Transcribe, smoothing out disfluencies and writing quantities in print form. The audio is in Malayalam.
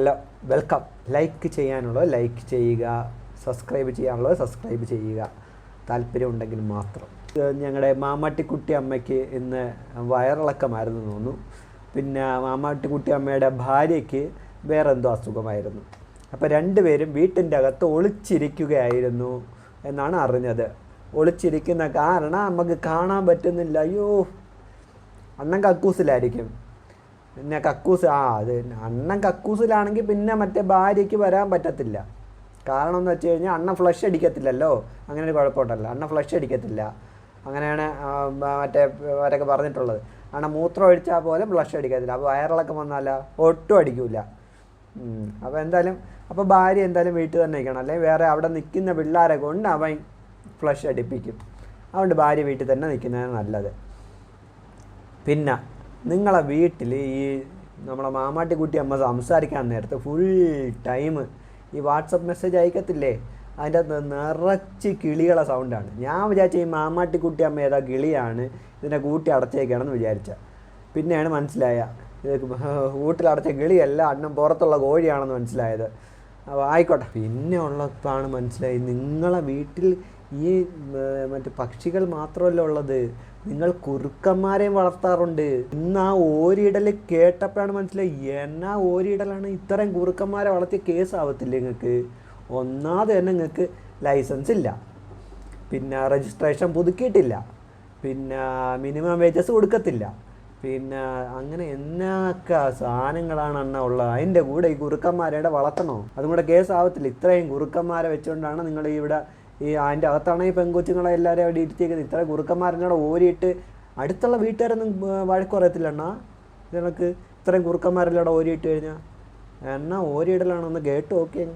Hello, welcome. ലൈക്ക് ചെയ്യാനുള്ളത് ലൈക്ക് ചെയ്യുക, സബ്സ്ക്രൈബ് ചെയ്യാനുള്ളത് സബ്സ്ക്രൈബ് ചെയ്യുക, താല്പര്യമുണ്ടെങ്കിൽ മാത്രം. ഞങ്ങളുടെ മാമാട്ടിക്കുട്ടി അമ്മയ്ക്ക് ഇന്ന് വയറിളക്കമായിരുന്നു തോന്നുന്നു. പിന്നെ മാമാട്ടിക്കുട്ടി അമ്മയുടെ ഭാര്യയ്ക്ക് വേറെ എന്തോ അസുഖമായിരുന്നു. അപ്പോൾ രണ്ടുപേരും വീട്ടിൻ്റെ അകത്ത് ഒളിച്ചിരിക്കുകയായിരുന്നു എന്നാണ് അറിഞ്ഞത്. ഒളിച്ചിരിക്കുന്ന കാരണം നമുക്ക് കാണാൻ പറ്റുന്നില്ല. അയ്യോ, അണ്ണൻ കക്കൂസിലായിരിക്കും. പിന്നെ കക്കൂസ് അത് അണ്ണൻ കക്കൂസിലാണെങ്കിൽ പിന്നെ മറ്റേ ഭാര്യയ്ക്ക് വരാൻ പറ്റത്തില്ല. കാരണം എന്ന് വെച്ച് കഴിഞ്ഞാൽ അണ്ണൻ ഫ്ലഷ് അടിക്കത്തില്ലല്ലോ. അങ്ങനെ ഒരു കുഴപ്പമുണ്ടല്ലോ, അണ്ണൻ ഫ്ലഷ് അടിക്കത്തില്ല. അങ്ങനെയാണ് മറ്റേ അവരൊക്കെ പറഞ്ഞിട്ടുള്ളത്. അണ്ണൻ മൂത്രം ഒഴിച്ചാൽ പോലും ഫ്ലഷ് അടിക്കത്തില്ല. അപ്പോൾ വയറിളക്കം വന്നാലോ ഒട്ടും അടിക്കില്ല. അപ്പോൾ ഭാര്യ എന്തായാലും വീട്ടിൽ തന്നെ നിൽക്കണം, അല്ലെങ്കിൽ വേറെ അവിടെ നിൽക്കുന്ന പിള്ളേരെ കൊണ്ട് അവൻ ഫ്ലഷ് അടിപ്പിക്കും. അതുകൊണ്ട് ഭാര്യ വീട്ടിൽ തന്നെ നിൽക്കുന്നതാണ് നല്ലത്. പിന്നെ നിങ്ങളെ വീട്ടിൽ ഈ നമ്മളെ മാമാട്ടിക്കുട്ടി അമ്മ സംസാരിക്കാൻ നേരത്ത് ഫുൾ ടൈം ഈ വാട്സപ്പ് മെസ്സേജ് അയക്കത്തില്ലേ, അതിൻ്റെ അകത്ത് നിറച്ച് കിളികളെ സൗണ്ടാണ്. ഞാൻ വിചാരിച്ച ഈ മാമാട്ടിക്കുട്ടി അമ്മ ഏതാ കിളിയാണ്, ഇതിനെ കൂട്ടി അടച്ചേക്കാണെന്ന് വിചാരിച്ച. പിന്നെയാണ് മനസ്സിലായ ഇത് വീട്ടിലടച്ച കിളിയല്ല, അണ്ണൻ പുറത്തുള്ള കോഴിയാണെന്ന് മനസ്സിലായത്. അപ്പോൾ ആയിക്കോട്ടെ. പിന്നെ ഉള്ളപ്പോഴാണ് മനസ്സിലായി നിങ്ങളെ വീട്ടിൽ ഈ മറ്റു പക്ഷികൾ മാത്രമല്ല ഉള്ളത്, നിങ്ങൾ കുറുക്കന്മാരെയും വളർത്താറുണ്ട്. ഇന്ന് ആ ഓരിയിടൽ കേട്ടപ്പോഴാണ് മനസ്സിലായി എന്നാ ഓരിയിടലാണ്. ഇത്രയും കുറുക്കന്മാരെ വളർത്തിയ കേസാവത്തില്ല നിങ്ങൾക്ക്. ഒന്നാമത് തന്നെ നിങ്ങൾക്ക് ലൈസൻസ് ഇല്ല, പിന്നെ രജിസ്ട്രേഷൻ പുതുക്കിയിട്ടില്ല, പിന്നെ മിനിമം വേജസ് കൊടുക്കത്തില്ല, പിന്നെ അങ്ങനെ എന്നൊക്കെ സാധനങ്ങളാണ് അണ്ണ ഉള്ളത്. അതിൻ്റെ കൂടെ ഈ കുറുക്കന്മാരെ വളർത്തണോ? അതും കൂടെ കേസാവത്തില്ല. ഇത്രയും കുറുക്കന്മാരെ വെച്ചുകൊണ്ടാണ് നിങ്ങൾ ഇവിടെ ഈ അതിൻ്റെ അകത്താണ് ഈ പെൺകൊച്ചുങ്ങളെ എല്ലാവരും അവിടെ ഇരുത്തിയേക്കുന്നത്. ഇത്ര കുറുക്കന്മാരെന്നോട് ഓരിയിട്ട് അടുത്തുള്ള വീട്ടുകാരൊന്നും വഴക്ക് പറയത്തില്ല. അണ്ണാ ഇത് കണക്ക് ഇത്രയും കുറുക്കന്മാരെല്ലാം അവിടെ ഓരിയിട്ട് കഴിഞ്ഞാൽ എന്നാ ഓരിയിടലാണൊന്ന് കേട്ട് നോക്കിയേ.